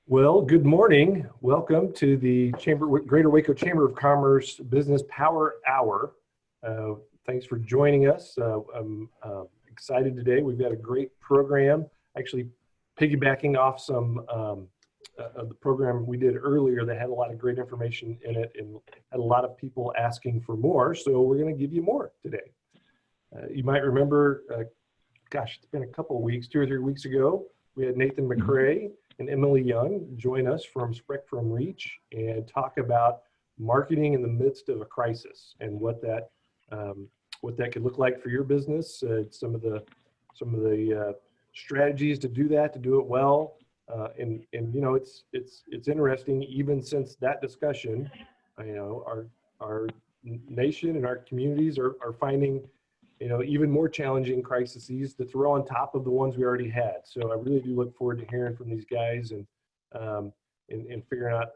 Well, good morning. Welcome to the Greater Waco Chamber of Commerce Business Power Hour. Thanks for joining us. I'm excited today. We've got a great program, actually piggybacking off some of the program we did earlier that had a lot of great information in it and had a lot of people asking for more. So we're going to give you more today. You might remember, it's been a couple of weeks, 2 or 3 weeks ago, we had Nathan McCray and Emily Young join us from Spectrum Reach and talk about marketing in the midst of a crisis and what that could look like for your business. Some of the strategies to do that, to do it well, and you know it's interesting. Even since that discussion, our nation and our communities are finding even more challenging crises to throw on top of the ones we already had. So I really do look forward to hearing from these guys and figuring out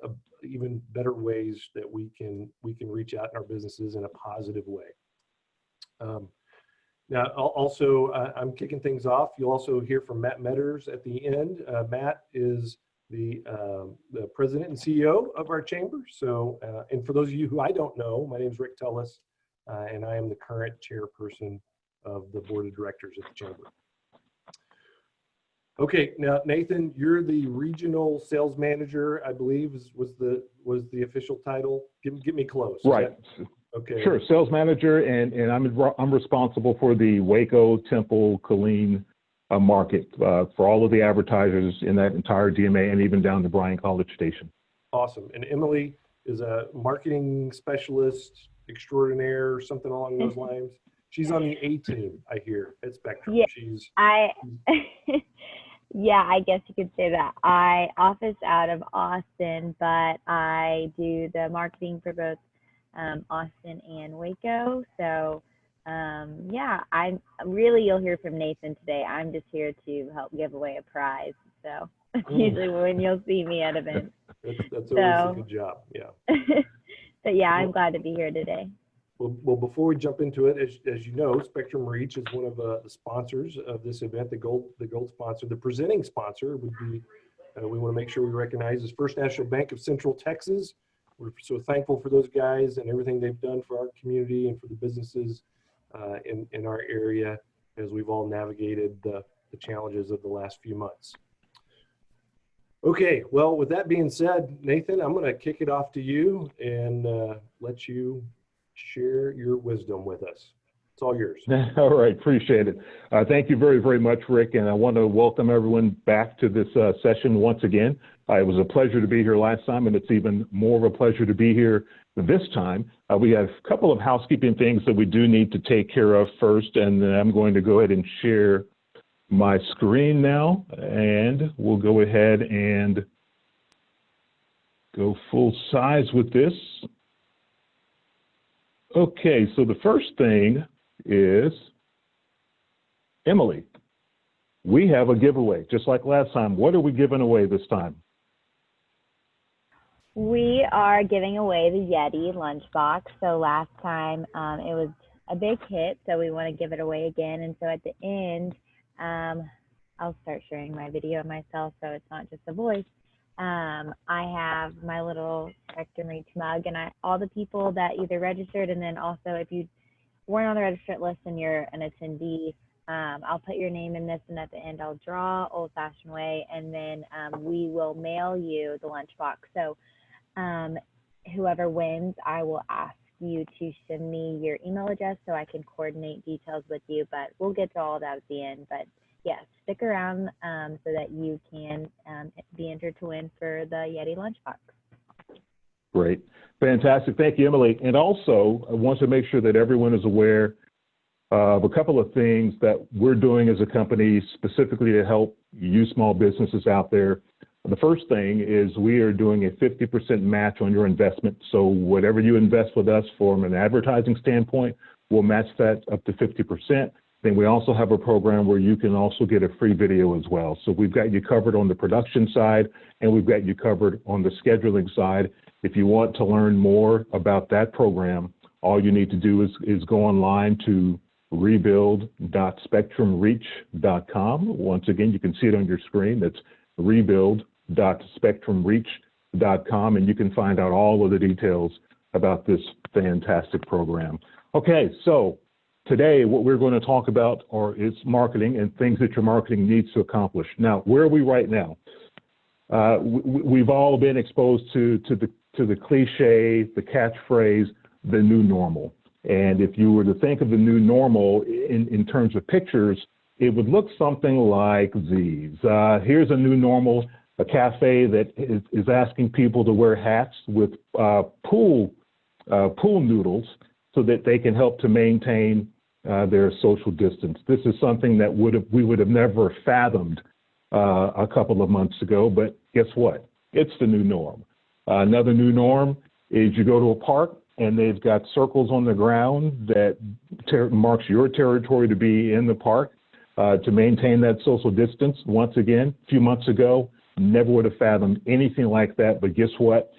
even better ways that we can reach out in our businesses in a positive way. Now, also, I'm kicking things off. You'll also hear from Matt Metters at the end. Matt is the president and CEO of our chamber. So, and for those of you who I don't know, my name is Rick Tullis. And I am the current chairperson of the board of directors at the chamber. Okay, now Nathan, you're the regional sales manager, I believe was the official title. Get me close. Right. Okay. Sure, sales manager, and I'm responsible for the Waco, Temple, Killeen market for all of the advertisers in that entire DMA and even down to Bryan College Station. Awesome. And Emily is a marketing specialist extraordinaire, something along those lines. She's on the A team, I hear, at Spectrum. Yeah, yeah, I guess you could say that. I office out of Austin, but I do the marketing for both Austin and Waco. So yeah, you'll hear from Nathan today. I'm just here to help give away a prize. So that's usually when you'll see me at events. That's always a good job, yeah. But yeah, I'm glad to be here today. Well, before we jump into it, as you know, Spectrum Reach is one of the sponsors of this event. The gold sponsor, the presenting sponsor would be. We want to make sure we recognize is First National Bank of Central Texas. We're so thankful for those guys and everything they've done for our community and for the businesses in our area as we've all navigated the challenges of the last few months. Okay, well, with that being said, Nathan, I'm going to kick it off to you and let you share your wisdom with us. It's all yours. All right, appreciate it. Thank you very, very much, Rick, and I want to welcome everyone back to this session once again. It was a pleasure to be here last time, and it's even more of a pleasure to be here this time. We have a couple of housekeeping things that we do need to take care of first, and then I'm going to go ahead and share my screen now, and we'll go ahead and go full size with this. Okay, so the first thing is, Emily, we have a giveaway, just like last time. What are we giving away this time? We are giving away the Yeti lunchbox. So last time it was a big hit, so we want to give it away again. And so at the end, I'll start sharing my video of myself so it's not just a voice. I have my little Spectrum Reach mug, and all the people that either registered, and then also if you weren't on the registrant list and you're an attendee, I'll put your name in this, and at the end I'll draw old-fashioned way, and then we will mail you the lunchbox. So whoever wins, I will ask you to send me your email address so I can coordinate details with you, but we'll get to all that at the end. But yeah, stick around so that you can be entered to win for the Yeti lunchbox. Great. Fantastic. Thank you, Emily. And also, I want to make sure that everyone is aware of a couple of things that we're doing as a company specifically to help you small businesses out there. The first thing is we are doing a 50% match on your investment. So whatever you invest with us from an advertising standpoint, we'll match that up to 50%. Then we also have a program where you can also get a free video as well. So we've got you covered on the production side, and we've got you covered on the scheduling side. If you want to learn more about that program, all you need to do is go online to rebuild.spectrumreach.com. Once again, you can see it on your screen. That's rebuild www.spectrumreach.com, and you can find out all of the details about this fantastic program. Okay, so today what we're going to talk about is marketing and things that your marketing needs to accomplish. Now, where are we right now? We've all been exposed to the cliche, the catchphrase, the new normal. And if you were to think of the new normal in terms of pictures, it would look something like these. Here's a new normal, a cafe that is asking people to wear hats with pool noodles so that they can help to maintain their social distance. This is something that we would have never fathomed a couple of months ago, but guess what? It's the new norm. Another new norm is you go to a park and they've got circles on the ground that marks your territory to be in the park to maintain that social distance. Once again, a few months ago, never would have fathomed anything like that, but guess what?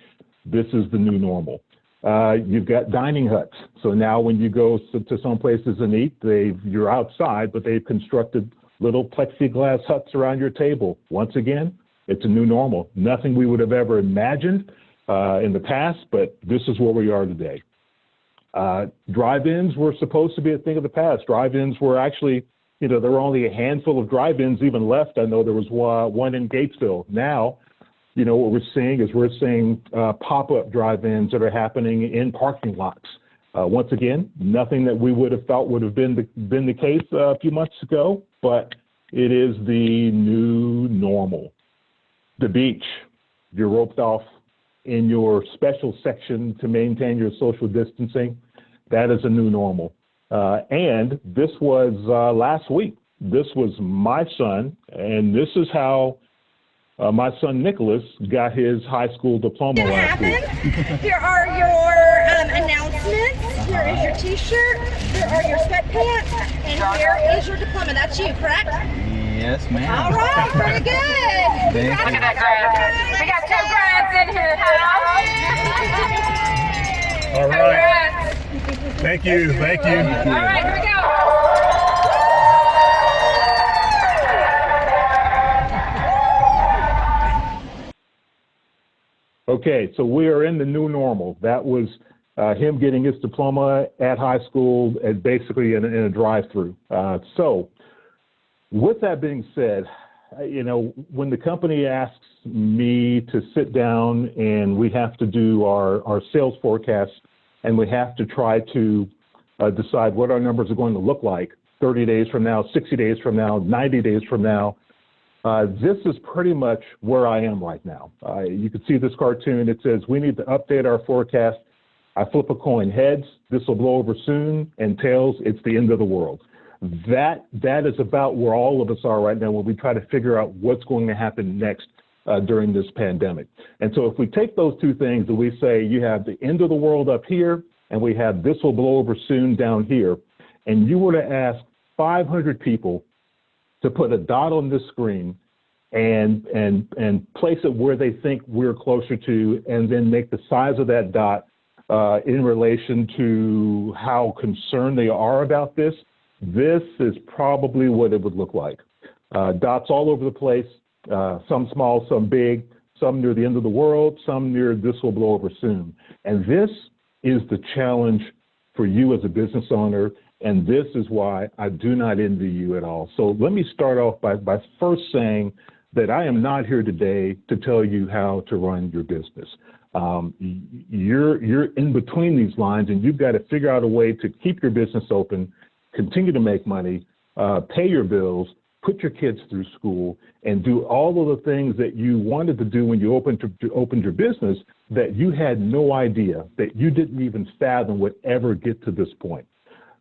This is the new normal. You've got dining huts. So now when you go to some places and eat, you're outside, but they've constructed little plexiglass huts around your table. Once again, it's a new normal. Nothing we would have ever imagined in the past, but this is where we are today. Drive-ins were supposed to be a thing of the past. Drive-ins were actually, there were only a handful of drive-ins even left. I know there was one in Gatesville. Now, what we're seeing pop-up drive-ins that are happening in parking lots. Once again, nothing that we would have thought would have been the case a few months ago, but it is the new normal. The beach, you're roped off in your special section to maintain your social distancing. That is a new normal. And this was last week. This was my son, and this is how my son Nicholas got his high school diploma last week. Here are your announcements. Here is your t-shirt. Here are your sweatpants. And here is your diploma. That's you, correct? Yes, ma'am. All right, very good. Thank you. Look at that grad. We got 2 grads in here. All right. Congrats. Thank you. Thank you. All right, here we go. Okay, so we are in the new normal. That was him getting his diploma at high school, and basically in a drive-through. So with that being said, when the company asks me to sit down and we have to do our sales forecasts and we have to try to decide what our numbers are going to look like 30 days from now, 60 days from now, 90 days from now, this is pretty much where I am right now. You can see this cartoon. It says, we need to update our forecast. I flip a coin. Heads, this will blow over soon, and tails, it's the end of the world. That is about where all of us are right now when we try to figure out what's going to happen next during this pandemic. And so if we take those two things and we say you have the end of the world up here and we have this will blow over soon down here, and you were to ask 500 people to put a dot on this screen and place it where they think we're closer to, and then make the size of that dot in relation to how concerned they are about this, this is probably what it would look like. Dots all over the place, some small, some big, some near the end of the world, some near this will blow over soon. And this is the challenge for you as a business owner, and this is why I do not envy you at all. So let me start off by first saying that I am not here today to tell you how to run your business. You're in between these lines, and you've got to figure out a way to keep your business open, continue to make money, pay your bills, put your kids through school, and do all of the things that you wanted to do when you opened your business that you had no idea, that you didn't even fathom would ever get to this point.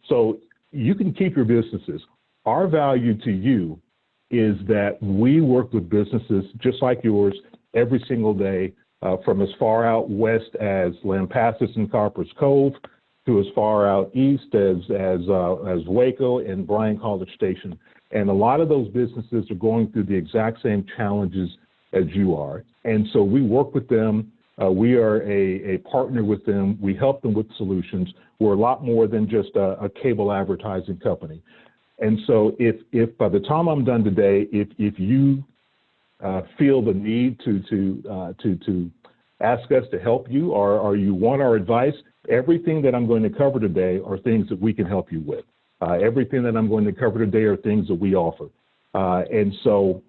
So you can keep your businesses. Our value to you is that we work with businesses just like yours every single day, from as far out west as Lampasas and Copper's Cove to as far out east as Waco and Bryan College Station. And a lot of those businesses are going through the exact same challenges as you are. And so we work with them. We are a partner with them. We help them with solutions. We're a lot more than just a cable advertising company. And so if by the time I'm done today, if you feel the need to ask us to help you, or you want our advice, everything that I'm going to cover today are things that we can help you with. Everything that I'm going to cover today are things that we offer. And so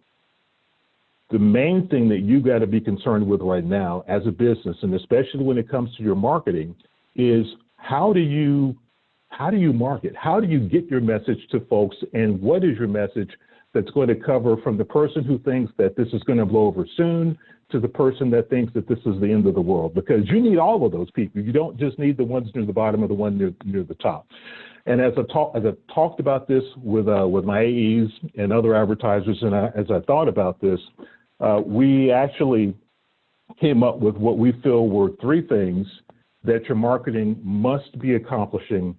the main thing that you got to be concerned with right now as a business, and especially when it comes to your marketing, is how do you market? How do you get your message to folks, and what is your message that's going to cover from the person who thinks that this is going to blow over soon to the person that thinks that this is the end of the world? Because you need all of those people. You don't just need the ones near the bottom or the one near the top. And as I talked about this with my AEs and other advertisers, and as I thought about this, we actually came up with what we feel were 3 things that your marketing must be accomplishing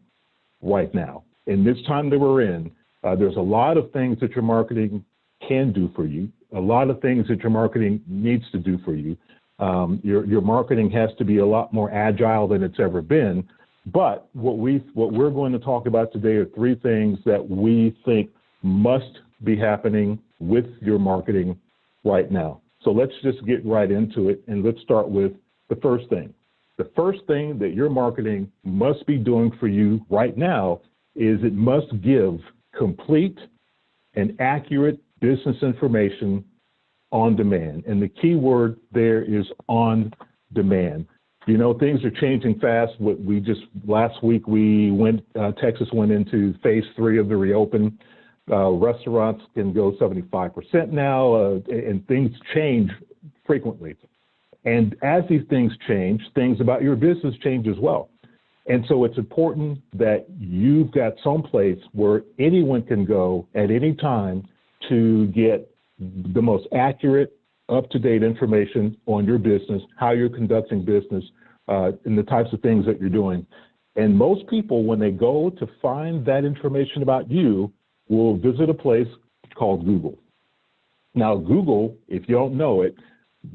right now. In this time that we're in, there's a lot of things that your marketing can do for you, a lot of things that your marketing needs to do for you. Your marketing has to be a lot more agile than it's ever been. But what we're going to talk about today are 3 things that we think must be happening with your marketing right now. So let's just get right into it, and let's start with the first thing. The first thing that your marketing must be doing for you right now is it must give complete and accurate business information on demand. And the key word there is on demand. You know, things are changing fast. Last week Texas went into phase 3 of the reopen. Restaurants can go 75% now, and things change frequently. And as these things change, things about your business change as well. And so it's important that you've got some place where anyone can go at any time to get the most accurate, up-to-date information on your business, how you're conducting business, and the types of things that you're doing. And most people, when they go to find that information about you, will visit a place called Google. Now, Google, if you don't know it,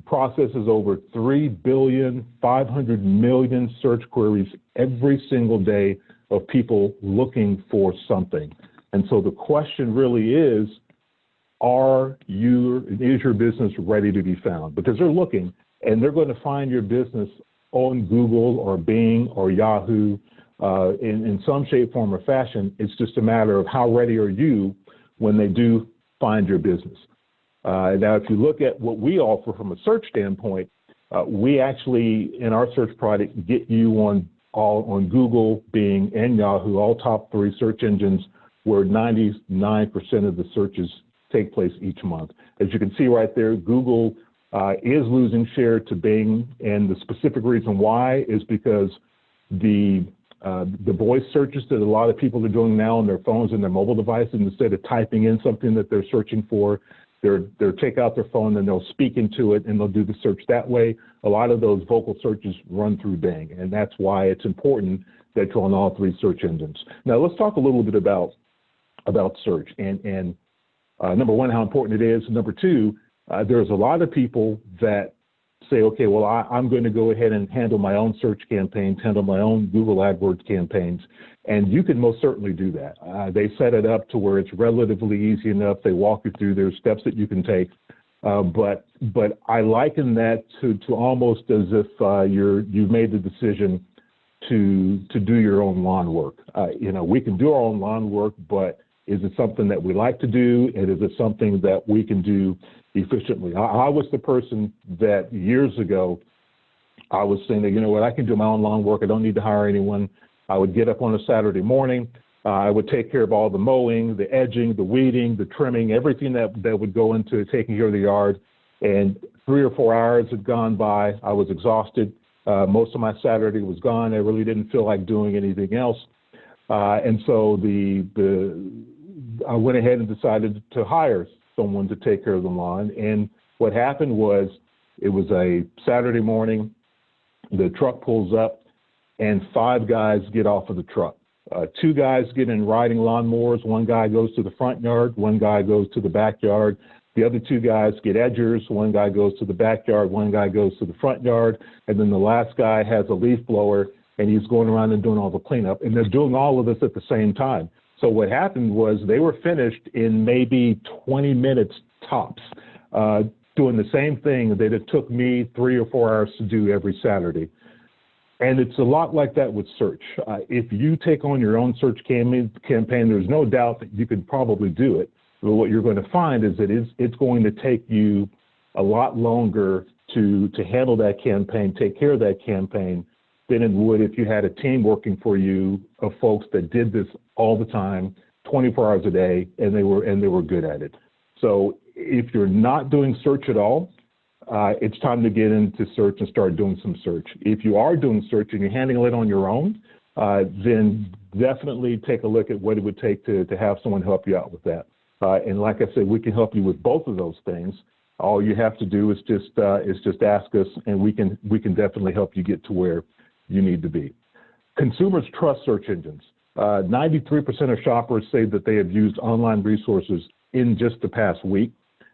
processes over 3,500,000,000 search queries every single day of people looking for something. And so the question really is your business ready to be found? Because they're looking, and they're going to find your business on Google or Bing or Yahoo in some shape, form, or fashion. It's just a matter of how ready are you when they do find your business. Now, if you look at what we offer from a search standpoint, we actually, in our search product, get you on Google, Bing, and Yahoo, all top 3 search engines, where 99% of the searches take place each month. As you can see right there, Google is losing share to Bing, and the specific reason why is because the voice searches that a lot of people are doing now on their phones and their mobile devices, instead of typing in something that they're searching for, they'll take out their phone and they'll speak into it and they'll do the search that way. A lot of those vocal searches run through Bing, and that's why it's important that you're on all 3 search engines. Now, let's talk a little bit about search and number 1, how important it is. Number 2, there's a lot of people that say, okay, well, I'm going to go ahead and handle my own search campaigns, handle my own Google AdWords campaigns, and you can most certainly do that. They set it up to where it's relatively easy enough. They walk you through. There's steps that you can take, but I liken that to almost as if you've made the decision to do your own lawn work. We can do our own lawn work, but is it something that we like to do, and is it something that we can do efficiently? I was the person that years ago, I was saying that, you know what, I can do my own lawn work. I don't need to hire anyone. I would get up on a Saturday morning. I would take care of all the mowing, the edging, the weeding, the trimming, everything that would go into taking care of the yard. And 3 or 4 hours had gone by. I was exhausted. Most of my Saturday was gone. I really didn't feel like doing anything else. And so I went ahead and decided to hire someone to take care of the lawn. And what happened was, it was a Saturday morning. The truck pulls up, and 5 guys get off of the truck. 2 guys get in riding lawnmowers. 1 guy goes to the front yard. 1 guy goes to the backyard. The other 2 guys get edgers. 1 guy goes to the backyard. 1 guy goes to the front yard. And then the last guy has a leaf blower, and he's going around and doing all the cleanup. And they're doing all of this at the same time. So what happened was, they were finished in maybe 20 minutes tops. doing the same thing that it took me 3 or 4 hours to do every Saturday. And it's a lot like that with search. If you take on your own search campaign, there's no doubt that you could probably do it. But what you're going to find is that it's going to take you a lot longer to handle that campaign, take care of that campaign, than it would if you had a team working for you of folks that did this all the time, 24 hours a day, and they were good at it. So if you're not doing search at all, it's time to get into search and start doing some search. If you are doing search and you're handling it on your own, then definitely take a look at what it would take to have someone help you out with that. And like I said, we can help you with both of those things. All you have to do is just ask us, and we can definitely help you get to where you need to be. Consumers trust search engines. 93% of shoppers say that they have used online resources in just the past week.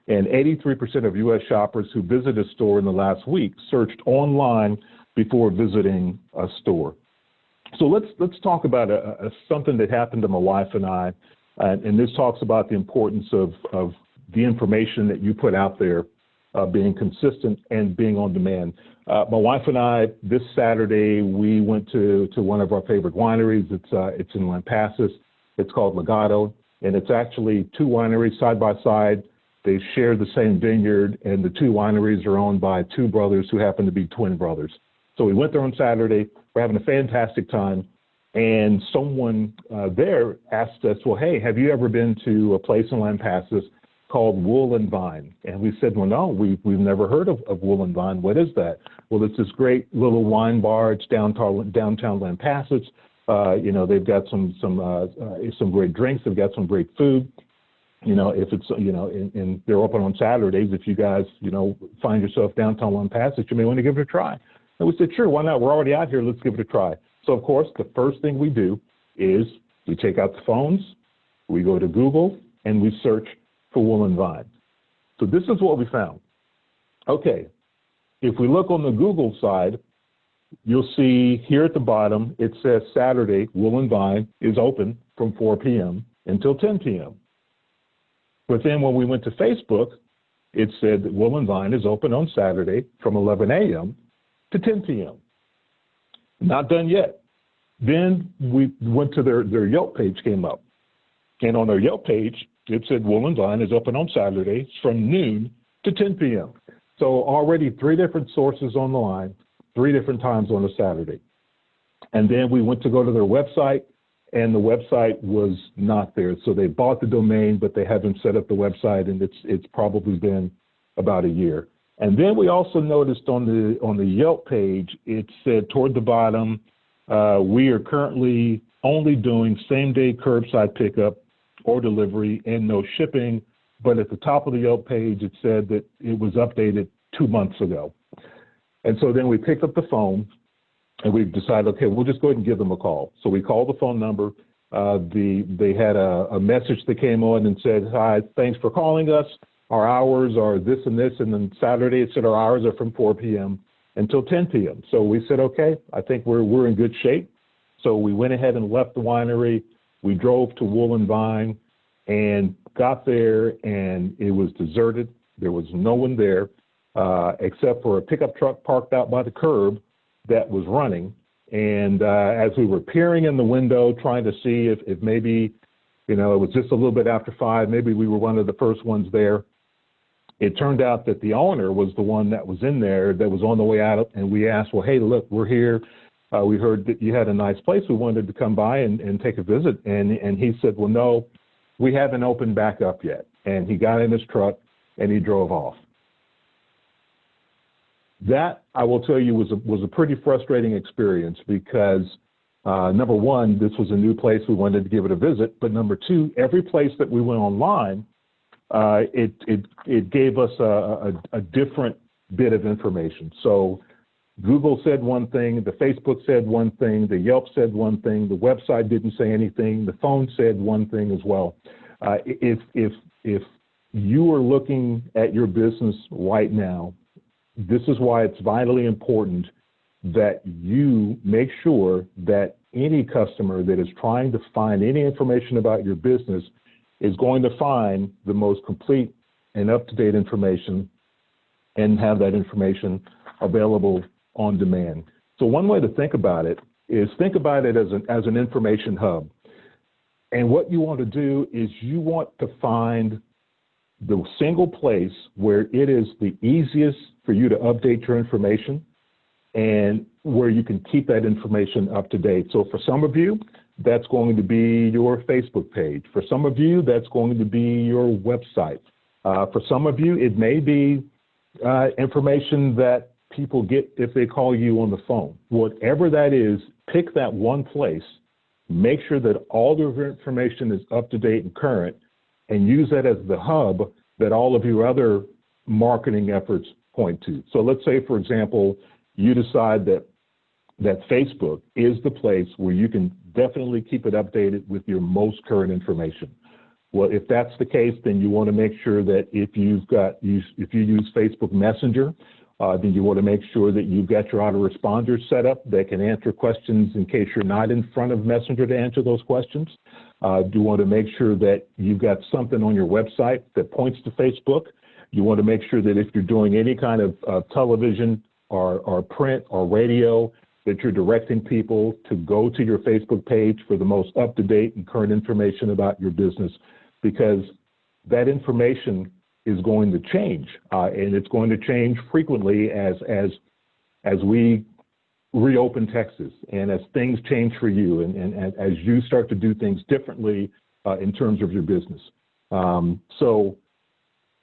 And 83% of U.S. shoppers who visited a store in the last week searched online before visiting a store. So let's talk about something that happened to my wife and I, and this talks about the importance of the information that you put out there being consistent and being on demand. My wife and I, this Saturday, we went to one of our favorite wineries. It's in Lampasas. It's called Legato, and it's actually 2 wineries side by side. They share the same vineyard, and the 2 wineries are owned by 2 brothers who happen to be twin brothers. So we went there on Saturday. We're having a fantastic time, and someone there asked us, well, hey, have you ever been to a place in Lampasas called Wool and Vine? And we said, well, no, we've never heard of Wool and Vine. What is that? Well, it's this great little wine bar. It's downtown Lampasas. They've got some great drinks. They've got some great food. If it's, and they're open on Saturdays. If you guys, find yourself downtown Lampasas, you may want to give it a try. And we said, sure, why not? We're already out here. Let's give it a try. So, of course, the first thing we do is we take out the phones, we go to Google, and we search for Wool and Vine. So this is what we found. Okay, if we look on the Google side, you'll see here at the bottom, it says Saturday, Wool and Vine is open from 4 p.m. until 10 p.m. But then when we went to Facebook, it said that Wool and Vine is open on Saturday from 11 a.m. to 10 p.m. Not done yet. Then we went to their Yelp page came up. And on their Yelp page, it said Wool and Vine is open on Saturdays from noon to 10 p.m. So already 3 different sources on the line, 3 different times on a Saturday. And then we went to go to their website, and the website was not there. So they bought the domain, but they haven't set up the website, and it's probably been about a year. And then we also noticed on the Yelp page, it said toward the bottom, we are currently only doing same-day curbside pickup or delivery and no shipping. But at the top of the Yelp page, it said that it was updated 2 months ago. And so then we picked up the phone, and we decided, okay, we'll just go ahead and give them a call. So we called the phone number. They had a message that came on and said, hi, thanks for calling us. Our hours are this and this. And then Saturday, it said our hours are from 4 p.m. until 10 p.m. So we said, okay, I think we're in good shape. So we went ahead and left the winery. We drove to Wool and Vine and got there, and it was deserted. There was no one there except for a pickup truck parked out by the curb that was running. And as we were peering in the window, trying to see if maybe, it was just a little bit after 5, maybe we were one of the first ones there. It turned out that the owner was the one that was in there that was on the way out, and we asked, well, hey, look, we're here. We heard that you had a nice place. We wanted to come by and take a visit. And he said, well, no, we haven't opened back up yet. And he got in his truck and he drove off. That, I will tell you, was a pretty frustrating experience because, number one, this was a new place. We wanted to give it a visit. But number two, every place that we went online, it gave us a different bit of information. So Google said one thing, the Facebook said one thing, the Yelp said one thing, the website didn't say anything, the phone said one thing as well. If you are looking at your business right now, this is why it's vitally important that you make sure that any customer that is trying to find any information about your business is going to find the most complete and up-to-date information and have that information available on demand. So one way to think about it is think about it as an information hub. And what you want to do is you want to find the single place where it is the easiest for you to update your information and where you can keep that information up to date. So for some of you, that's going to be your Facebook page. For some of you, that's going to be your website. For some of you, it may be information that people get if they call you on the phone. Whatever that is, pick that one place, make sure that all of your information is up to date and current, and use that as the hub that all of your other marketing efforts point to. So let's say, for example, you decide that Facebook is the place where you can definitely keep it updated with your most current information. Well, if that's the case, then you want to make sure that if you use Facebook Messenger, then you want to make sure that you've got your autoresponders set up that can answer questions in case you're not in front of Messenger to answer those questions. You want to make sure that you've got something on your website that points to Facebook. You want to make sure that if you're doing any kind of television or print or radio, that you're directing people to go to your Facebook page for the most up-to-date and current information about your business, because that information is going to change, and it's going to change frequently as we reopen Texas and as things change for you and as you start to do things differently in terms of your business. So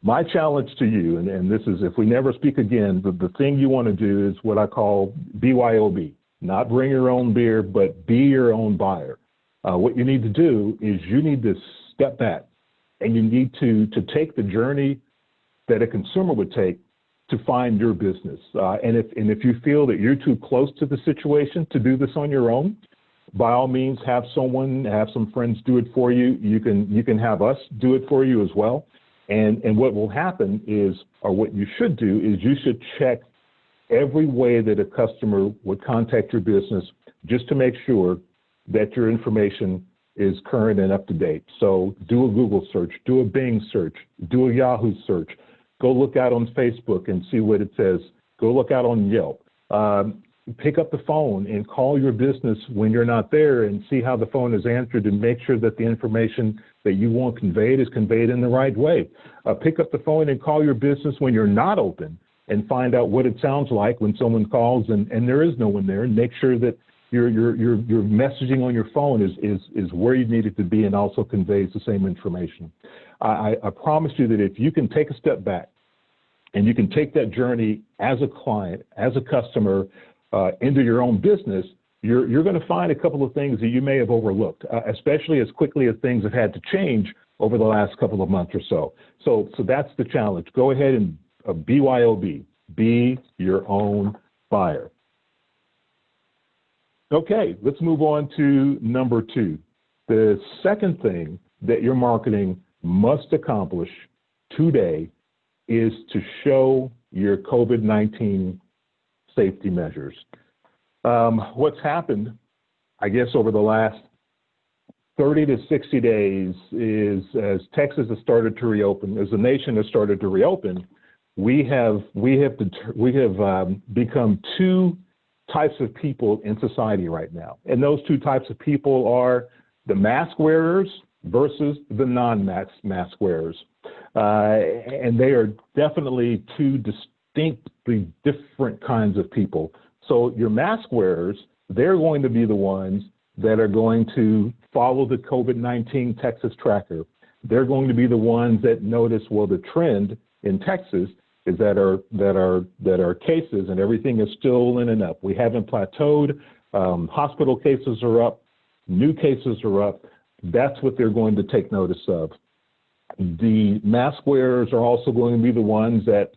my challenge to you, and this is if we never speak again, the thing you want to do is what I call BYOB, not bring your own beer, but be your own buyer. What you need to do is you need to step back and you need to take the journey that a consumer would take to find your business. And if you feel that you're too close to the situation to do this on your own, by all means, have some friends do it for you. You can have us do it for you as well. And what will happen is, or what you should do is you should check every way that a customer would contact your business just to make sure that your information is current and up to date. So do a Google search, do a Bing search, do a Yahoo search, go look out on Facebook and see what it says, go look out on Yelp. Pick up the phone and call your business when you're not there and see how the phone is answered and make sure that the information that you want conveyed is conveyed in the right way. Pick up the phone and call your business when you're not open and find out what it sounds like when someone calls and there is no one there, and make sure that your messaging on your phone is where you need it to be and also conveys the same information. I promise you that if you can take a step back and you can take that journey as a client, as a customer, into your own business, you're going to find a couple of things that you may have overlooked, especially as quickly as things have had to change over the last couple of months or so. So that's the challenge. Go ahead and BYOB, be your own buyer. Okay, let's move on to number 2. The second thing that your marketing must accomplish today is to show your COVID-19 safety measures. What's happened, I guess, over the last 30 to 60 days is as Texas has started to reopen, as the nation has started to reopen, we have become 2 types of people in society right now. And those 2 types of people are the mask wearers versus the non-mask wearers. And they are definitely 2 distinctly different kinds of people. So your mask wearers, they're going to be the ones that are going to follow the COVID-19 Texas tracker. They're going to be the ones that notice, well, the trend in Texas is that our cases and everything is still in and up. We haven't plateaued. Hospital cases are up. New cases are up. That's what they're going to take notice of. The mask wearers are also going to be the ones that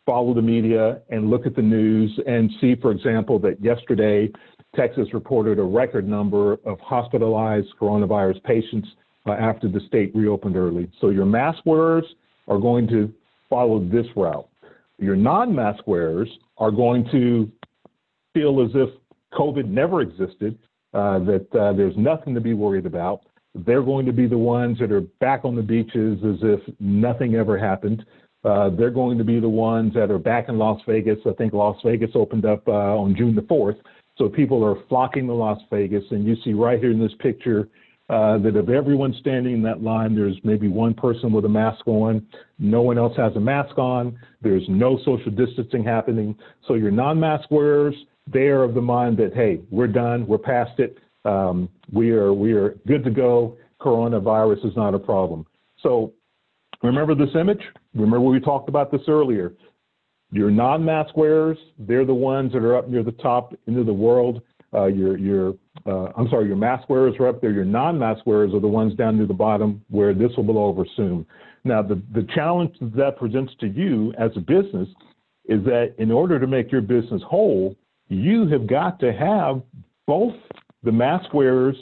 follow the media and look at the news and see, for example, that yesterday Texas reported a record number of hospitalized coronavirus patients after the state reopened early. So your mask wearers are going to follow this route. Your non-mask wearers are going to feel as if COVID never existed, that there's nothing to be worried about. They're going to be the ones that are back on the beaches as if nothing ever happened. They're going to be the ones that are back in Las Vegas. I think Las Vegas opened up on June the 4th. So people are flocking to Las Vegas. And you see right here in this picture that of everyone standing in that line, there's maybe one person with a mask on. No one else has a mask on. There's no social distancing happening. So your non-mask wearers, they are of the mind that, hey, we're done. We're past it. We are good to go. Coronavirus is not a problem. So remember this image? Remember we talked about this earlier. Your non-mask wearers, they're the ones that are up near the top into the world. Your mask wearers are up there. Your non-mask wearers are the ones down near the bottom where this will blow over soon. Now, the challenge that presents to you as a business is that in order to make your business whole, you have got to have both the mask wearers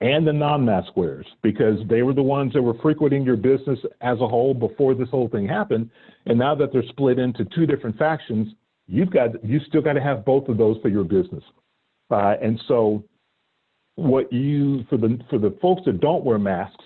and the non-mask wearers, because they were the ones that were frequenting your business as a whole before this whole thing happened. And now that they're split into two different factions, you still got to have both of those for your business. And so for the folks that don't wear masks,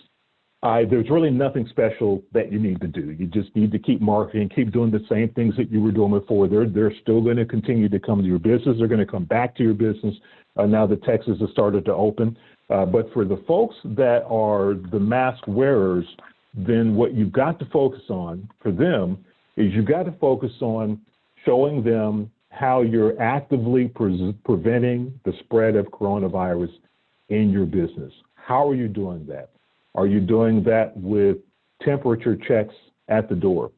there's really nothing special that you need to do. You just need to keep marketing, keep doing the same things that you were doing before. They're still going to continue to come to your business. They're going to come back to your business now that Texas has started to open. But for the folks that are the mask wearers, then what you've got to focus on for them is you've got to focus on showing them how you're actively preventing the spread of coronavirus in your business. How are you doing that? Are you doing that with temperature checks at the door?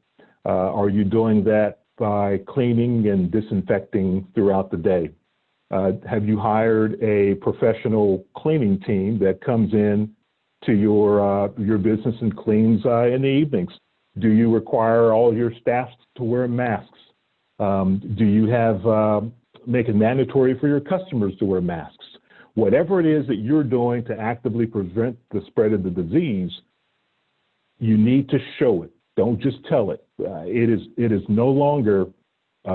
Are you doing that by cleaning and disinfecting throughout the day? Have you hired a professional cleaning team that comes in to your business and cleans in the evenings? Do you require all your staff to wear masks? Do you make it mandatory for your customers to wear masks? Whatever it is that you're doing to actively prevent the spread of the disease, you need to show it. Don't just tell it. It is no longer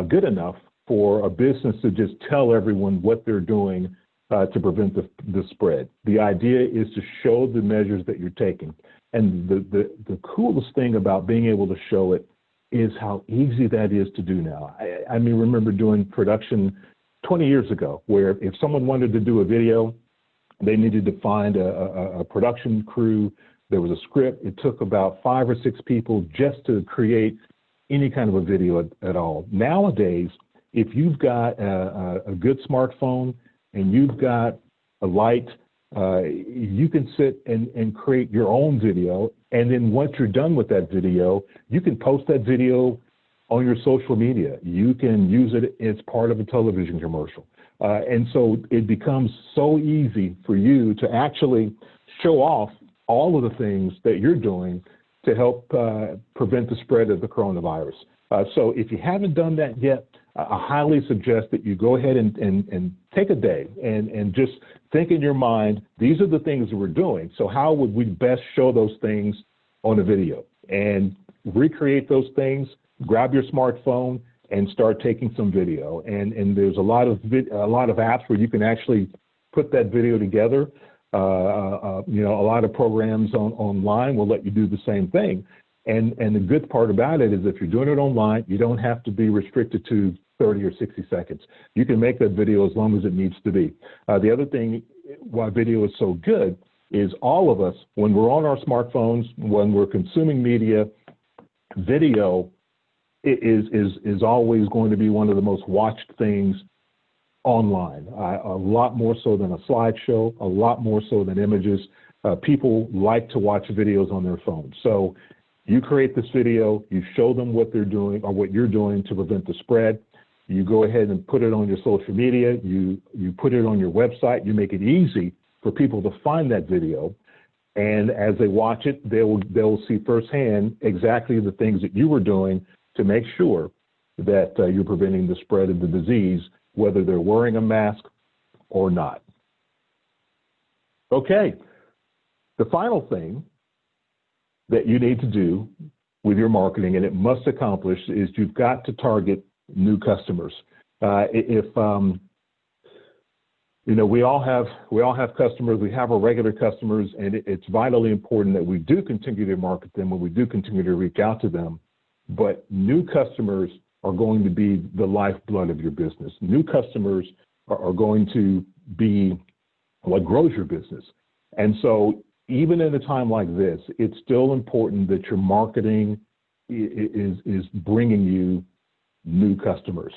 good enough for a business to just tell everyone what they're doing to prevent the spread. The idea is to show the measures that you're taking. And the coolest thing about being able to show it is how easy that is to do now. I remember doing production 20 years ago, where if someone wanted to do a video, they needed to find a production crew. There was a script. It took about 5 or 6 people just to create any kind of a video at all. Nowadays, if you've got a good smartphone and you've got a light, you can sit and create your own video. And then once you're done with that video, you can post that video on your social media. You can use it as part of a television commercial. And so it becomes so easy for you to actually show off all of the things that you're doing to help prevent the spread of the coronavirus. So if you haven't done that yet, I highly suggest that you go ahead and take a day and just think in your mind, these are the things that we're doing. So how would we best show those things on a video? And recreate those things, grab your smartphone and start taking some video. And there's a lot of apps where you can actually put that video together. A lot of programs online will let you do the same thing. And the good part about it is if you're doing it online, you don't have to be restricted to 30 or 60 seconds. You can make that video as long as it needs to be. The other thing why video is so good is all of us, when we're on our smartphones, when we're consuming media, video is always going to be one of the most watched things online, a lot more so than a slideshow, a lot more so than images. People like to watch videos on their phones. So you create this video, you show them what they're doing or what you're doing to prevent the spread. You go ahead and put it on your social media, you put it on your website, you make it easy for people to find that video. And as they watch it, they'll see firsthand exactly the things that you were doing to make sure that you're preventing the spread of the disease, whether they're wearing a mask or not. Okay, the final thing that you need to do with your marketing, and it must accomplish, is you've got to target new customers. We all have customers. We have our regular customers, and it's vitally important that we do continue to market them, when we do continue to reach out to them. but new customers are going to be the lifeblood of your business. New customers are going to be what grows your business. And so even in a time like this, it's still important that your marketing is bringing you new customers.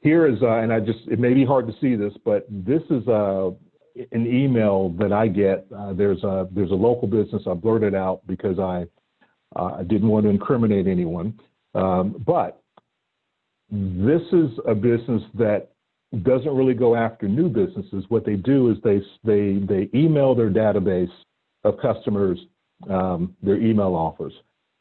Here is, and it may be hard to see this, but this is an email that I get. There's a local business. I blurted out because I didn't want to incriminate anyone. But this is a business that doesn't really go after new businesses. What they do is they email their database of customers their email offers.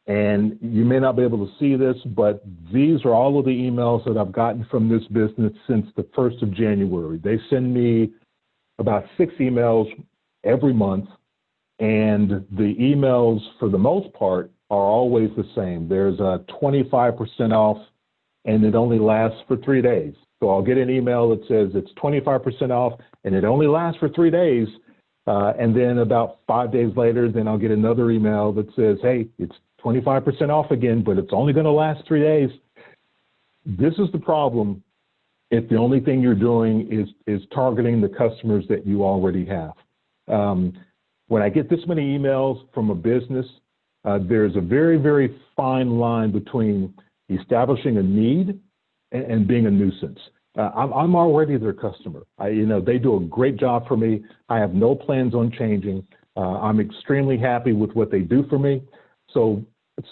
And you may not be able to see this, but these are all of the emails that I've gotten from this business since the 1st of January. They send me about 6 emails every month, and the emails, for the most part, are always the same. There's a 25% off, and it only lasts for 3 days. So I'll get an email that says it's 25% off, and it only lasts for 3 days. And then about 5 days later, then I'll get another email that says, hey, it's 25% off again, but it's only going to last 3 days. This is the problem if the only thing you're doing is targeting the customers that you already have. When I get this many emails from a business, there's a very, very fine line between establishing a need and being a nuisance. I'm already their customer. They do a great job for me. I have no plans on changing. I'm extremely happy with what they do for me. So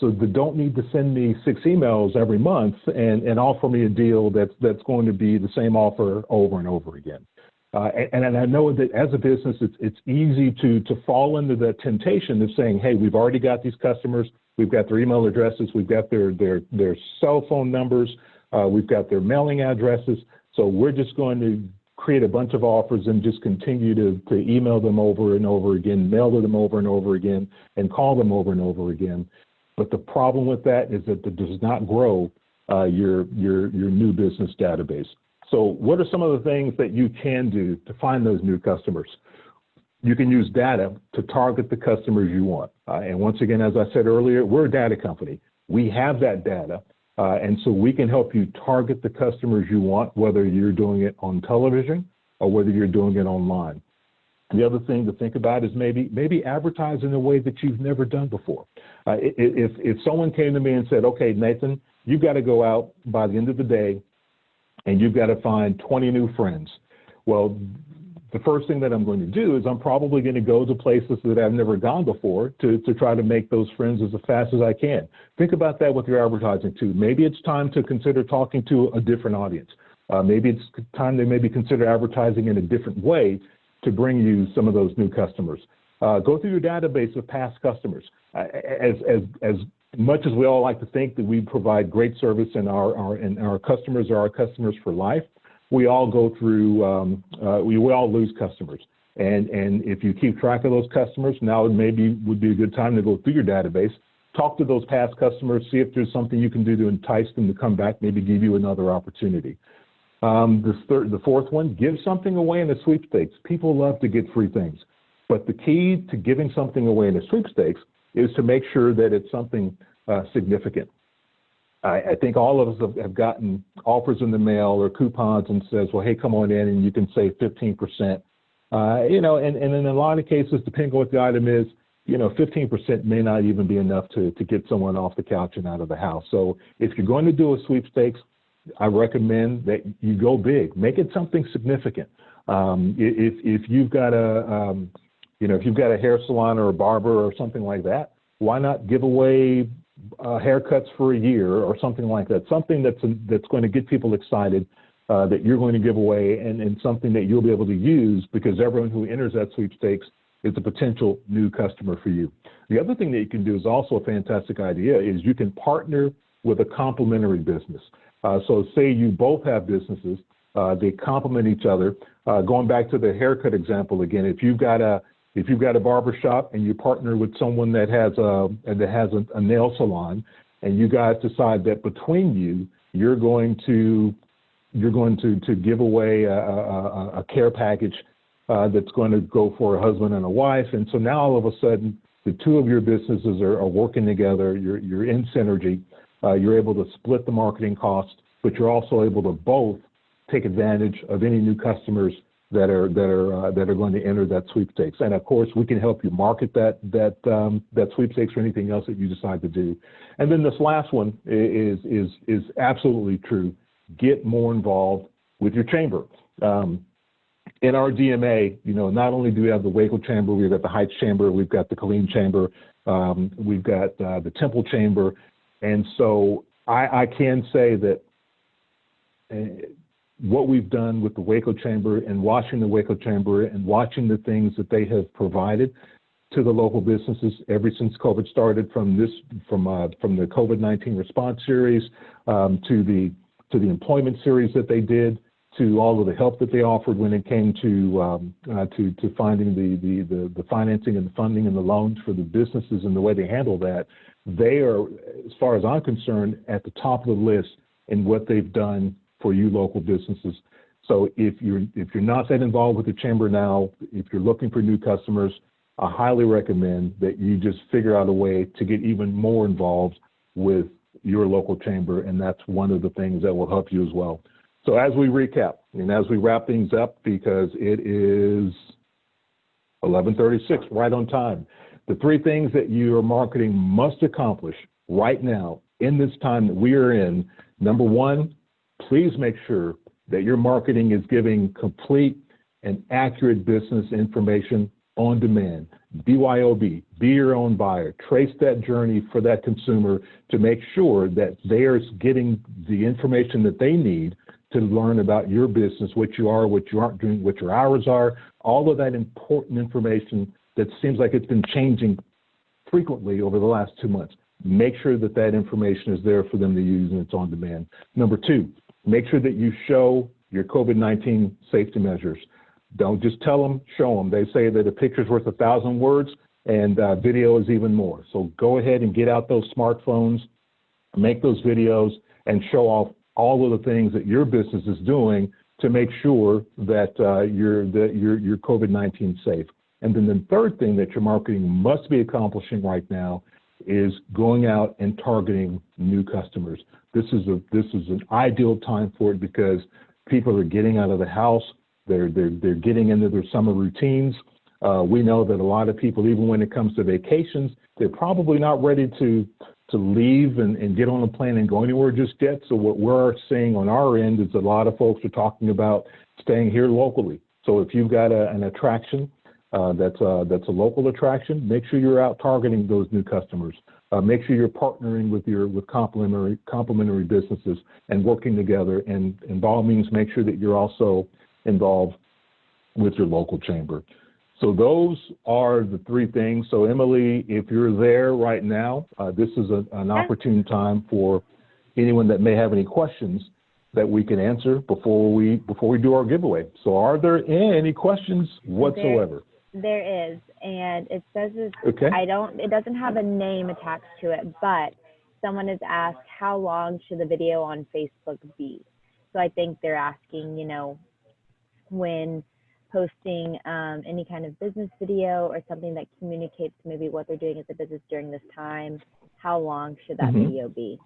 they don't need to send me 6 emails every month and offer me a deal that's going to be the same offer over and over again. And I know that as a business, it's easy to fall into the temptation of saying, hey, we've already got these customers. We've got their email addresses. We've got their cell phone numbers. We've got their mailing addresses. So we're just going to create a bunch of offers and just continue to email them over and over again, mail them over and over again, and call them over and over again. But the problem with that is that it does not grow your new business database. So what are some of the things that you can do to find those new customers? You can use data to target the customers you want. And once again, as I said earlier, we're a data company. We have that data. And so we can help you target the customers you want, whether you're doing it on television or whether you're doing it online. The other thing to think about is maybe advertise in a way that you've never done before. If someone came to me and said, okay, Nathan, you've got to go out by the end of the day and you've got to find 20 new friends. Well, the first thing that I'm going to do is I'm probably going to go to places that I've never gone before to try to make those friends as fast as I can. Think about that with your advertising too. Maybe it's time to consider talking to a different audience. Maybe it's time to maybe consider advertising in a different way to bring you some of those new customers. Go through your database of past customers. As much as we all like to think that we provide great service and our customers are our customers for life, we all go through, we all lose customers. And if you keep track of those customers, now maybe would be a good time to go through your database, talk to those past customers, see if there's something you can do to entice them to come back, maybe give you another opportunity. The fourth one, give something away in a sweepstakes. People love to get free things. But the key to giving something away in a sweepstakes is to make sure that it's something significant. I think all of us have gotten offers in the mail or coupons and says, well, hey, come on in and you can save 15%. And in a lot of cases, depending on what the item is, 15% may not even be enough to get someone off the couch and out of the house. So if you're going to do a sweepstakes, I recommend that you go big. Make it something significant. If you've got if you've got a hair salon or a barber or something like that, why not give away haircuts for a year or something like that? Something that's going to get people excited that you're going to give away, and something that you'll be able to use because everyone who enters that sweepstakes is a potential new customer for you. The other thing that you can do is also a fantastic idea is you can partner with a complementary business. So say you both have businesses, they complement each other. Going back to the haircut example again, if you've got a barber shop and you partner with someone that has a nail salon, and you guys decide that between you, you're going to give away a care package that's going to go for a husband and a wife, and so now all of a sudden the two of your businesses are working together. You're in synergy. You're able to split the marketing costs, but you're also able to both take advantage of any new customers that are going to enter that sweepstakes. And of course, we can help you market that sweepstakes or anything else that you decide to do. And then this last one is absolutely true. Get more involved with your chamber. In our DMA, not only do we have the Waco Chamber, we've got the Heights Chamber, we've got the Killeen Chamber, we've got the Temple Chamber. And so I can say that what we've done with the Waco Chamber and watching the Waco Chamber and watching the things that they have provided to the local businesses ever since COVID started, from the COVID-19 response series to the employment series that they did, to all of the help that they offered when it came to finding the financing and the funding and the loans for the businesses and the way they handle that. They are, as far as I'm concerned, at the top of the list in what they've done for you local businesses. So if you're not that involved with the chamber now, if you're looking for new customers, I highly recommend that you just figure out a way to get even more involved with your local chamber, and that's one of the things that will help you as well. So as we recap and as we wrap things up, because it is 11:36, right on time, the three things that your marketing must accomplish right now in this time that we are in: number one, please make sure that your marketing is giving complete and accurate business information on demand. BYOB, be your own buyer. Trace that journey for that consumer to make sure that they are getting the information that they need to learn about your business, what you are, what you aren't doing, what your hours are, all of that important information that seems like it's been changing frequently over the last 2 months. Make sure that that information is there for them to use and it's on demand. Number two, make sure that you show your COVID-19 safety measures. Don't just tell them, show them. They say that a picture's worth 1,000 words, and video is even more. So go ahead and get out those smartphones, make those videos, and show off all of the things that your business is doing to make sure that you're COVID-19 safe. And then the third thing that your marketing must be accomplishing right now is going out and targeting new customers. This is an ideal time for it because people are getting out of the house. They're getting into their summer routines. We know that a lot of people, even when it comes to vacations, they're probably not ready to leave and get on a plane and go anywhere just yet. So what we're seeing on our end is a lot of folks are talking about staying here locally. So if you've got an attraction that's a local attraction, make sure you're out targeting those new customers. Make sure you're partnering with complementary businesses and working together. And by all means, make sure that you're also involved with your local chamber. So those are the three things. So Emily, if you're there right now, this is an opportune time for anyone that may have any questions that we can answer before we do our giveaway. So are there any questions whatsoever? There is, and it says okay. It doesn't have a name attached to it, but someone has asked, how long should the video on Facebook be? So I think they're asking, when posting any kind of business video or something that communicates maybe what they're doing as a business during this time, how long should that video be?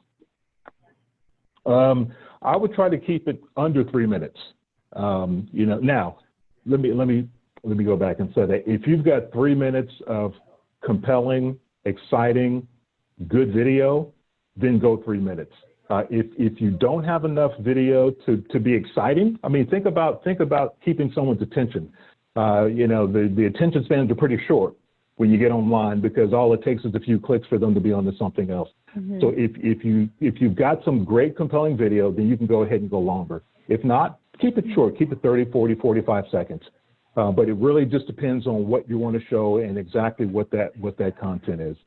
I would try to keep it under 3 minutes. Now let me go back and say that if you've got 3 minutes of compelling, exciting, good video, then go 3 minutes. If you don't have enough video to be exciting, I mean, think about keeping someone's attention. The attention spans are pretty short when you get online because all it takes is a few clicks for them to be on to something else. So if you've got some great compelling video, then you can go ahead and go longer. If not, keep it short, keep it 30, 40, 45 seconds. But it really just depends on what you want to show and exactly what that content is.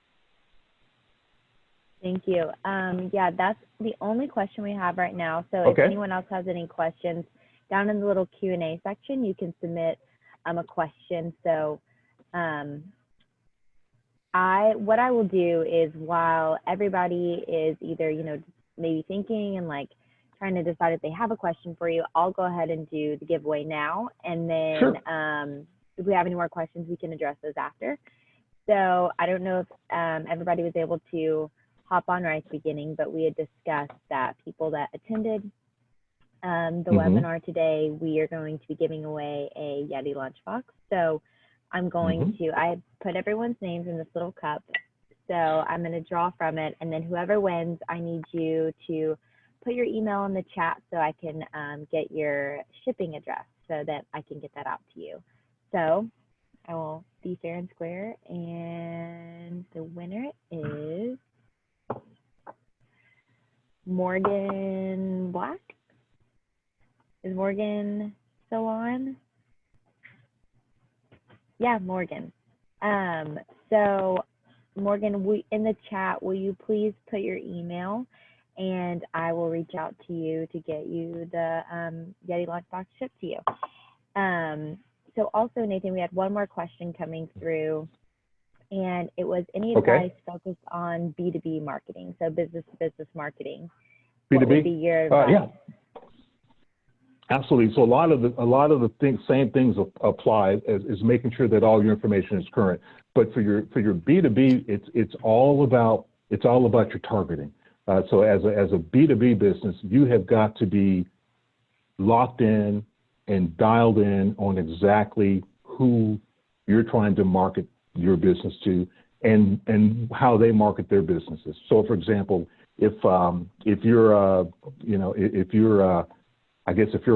Thank you. Yeah, that's the only question we have right now. So if anyone else has any questions, down in the little Q&A section, you can submit a question. So what I will do is while everybody is either, maybe thinking and like trying to decide if they have a question for you, I'll go ahead and do the giveaway now. And then if we have any more questions, we can address those after. So I don't know if everybody was able to hop on right at the beginning, but we had discussed that people that attended the webinar today, we are going to be giving away a Yeti lunchbox. So I'm going to, I put everyone's names in this little cup. So I'm going to draw from it. And then whoever wins, I need you to put your email in the chat so I can get your shipping address so that I can get that out to you. So I will be fair and square. And the winner is Morgan Black. Is Morgan still on? Yeah, Morgan. So Morgan, in the chat, will you please put your email and I will reach out to you to get you the Yeti lunchbox shipped to you. So also, Nathan, we had one more question coming through, and it was any advice focused on B2B marketing, so business-to-business marketing. B2B? What would be your advice? Yeah. Absolutely. So a lot of the same things apply as making sure that all your information is current. But for your B2B, it's all about your targeting. So as a B2B business, you have got to be locked in and dialed in on exactly who you're trying to market your business to and how they market their businesses. So for example, if you're a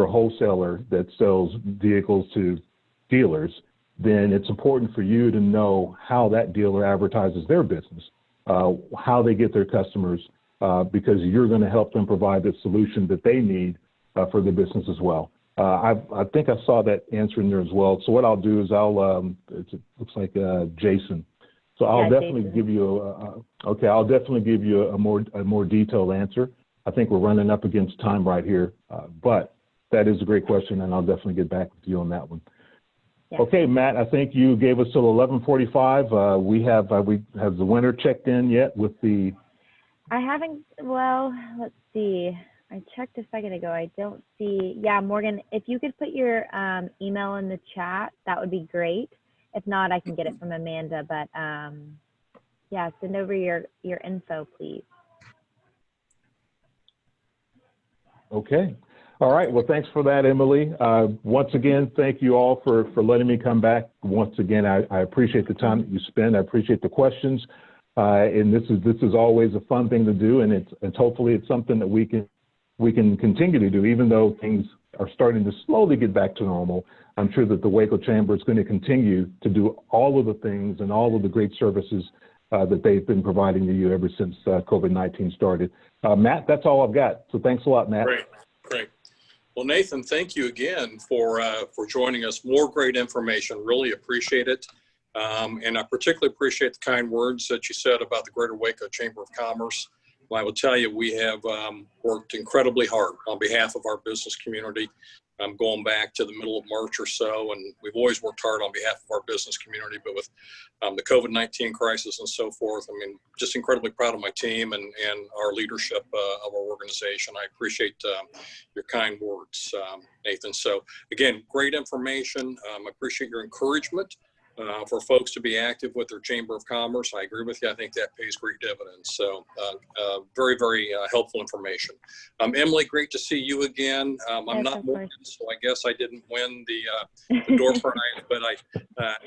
wholesaler that sells vehicles to dealers, then it's important for you to know how that dealer advertises their business, how they get their customers, because you're going to help them provide the solution that they need for their business as well. I think I saw that answer in there as well. So what I'll do is it looks like Jason. So I'll definitely give you I'll definitely give you a more detailed answer. I think we're running up against time right here, but that is a great question, and I'll definitely get back with you on that one. Yeah. Okay, Matt, I think you gave us till 11:45. We have the winner checked in yet with the? I haven't. Well, let's see. I checked a second ago. I don't see. Yeah, Morgan, if you could put your email in the chat, that would be great. If not, I can get it from Amanda. But yeah, send over your info, please. Okay. All right. Well, thanks for that, Emily. Once again, thank you all for letting me come back. Once again, I appreciate the time that you spend. I appreciate the questions. And this is always a fun thing to do, and it's hopefully it's something that we can continue to do, even though things are starting to slowly get back to normal. I'm sure that the Waco Chamber is going to continue to do all of the things and all of the great services that they've been providing to you ever since COVID-19 started. Matt, that's all I've got. So thanks a lot, Matt. Great. Well, Nathan, thank you again for joining us. More great information. Really appreciate it. And I particularly appreciate the kind words that you said about the Greater Waco Chamber of Commerce. Well, I will tell you, we have worked incredibly hard on behalf of our business community, going back to the middle of March or so, and we've always worked hard on behalf of our business community, but with the COVID-19 crisis and so forth, I mean, just incredibly proud of my team and our leadership of our organization. I appreciate your kind words, Nathan. So again, great information. I appreciate your encouragement for folks to be active with their Chamber of Commerce. I agree with you. I think that pays great dividends. So very, very helpful information. Emily, great to see you again. I'm not Morgan, so I guess I didn't win the door prize, but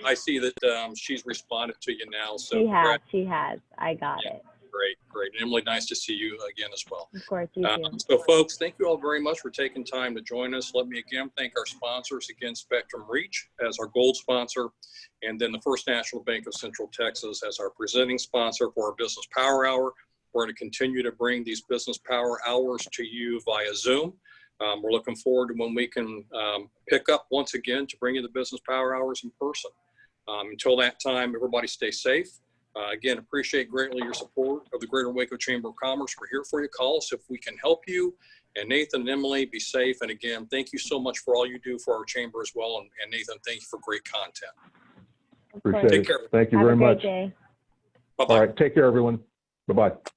I see that she's responded to you now. So she has. I got it. Great. And Emily, nice to see you again as well. Of course, you too. So folks, thank you all very much for taking time to join us. Let me again thank our sponsors, again, Spectrum Reach as our gold sponsor, and then the First National Bank of Central Texas as our presenting sponsor for our Business Power Hour. We're going to continue to bring these Business Power Hours to you via Zoom. We're looking forward to when we can pick up once again to bring you the Business Power Hours in person. Until that time, everybody stay safe. Again, appreciate greatly your support of the Greater Waco Chamber of Commerce. We're here for you. Call us if we can help you. And Nathan and Emily, be safe. And again, thank you so much for all you do for our chamber as well. And Nathan, thank you for great content. Appreciate it. Take care. Thank you very much. Bye-bye. All right. Take care, everyone. Bye-bye.